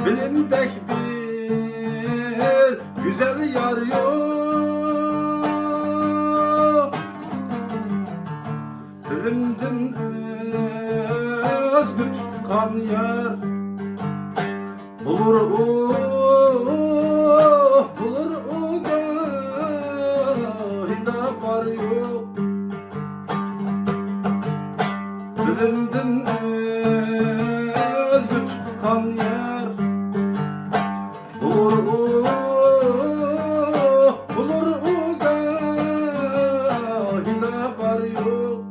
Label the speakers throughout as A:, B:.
A: Bilimdek bir güzel yar yok. Bilimden özgür tutkan yar bulur o gahida var yok. Bilimden özgür tutkan yar bulur o gahida var yok.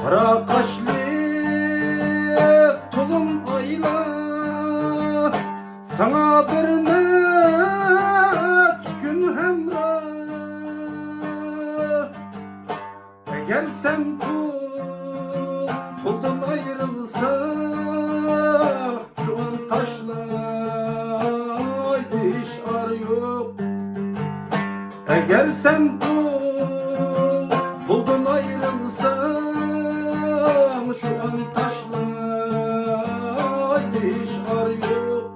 A: Kara kaşlı tulum ayla sana bir gün hemrah. Eğer sen puldan ayrılsa şu an taşlaydı hiç ar yok. Eğer sen puldan ayrılsa şu an taşlaydı hiç ar yok.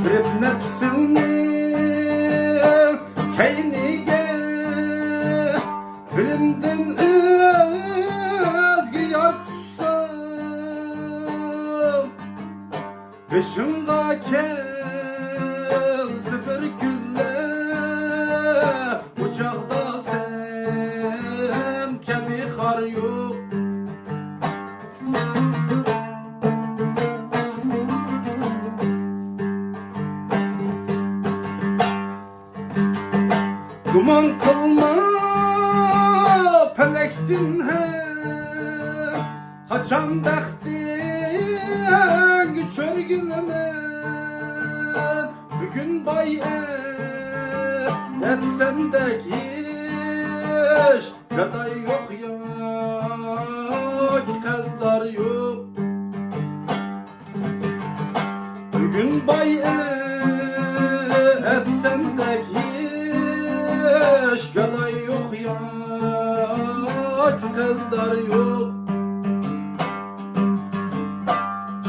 A: Hep nefsini keynige bilimden özgü yar tutsa başımda kelsi bir gülle bucakta sen kemi kar yok. Duman kılma pelektin he kaçan bektin güçör gülemen bugün bay etsen de hiç gaday yok ya ki kızlar yok. Bugün bay etsen de gaday yok ya kızlar yok.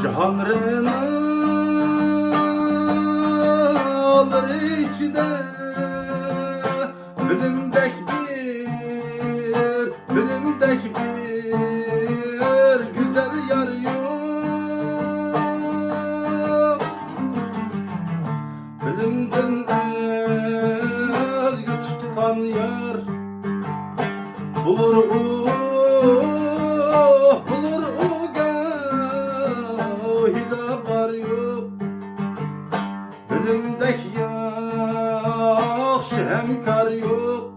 A: Cihanrını alır içinde bilimdek bir güzel yar yok. Bilimden özgür tutkan yar bulur o gahida var yok. Bilimdek yaxşı hemkar yok.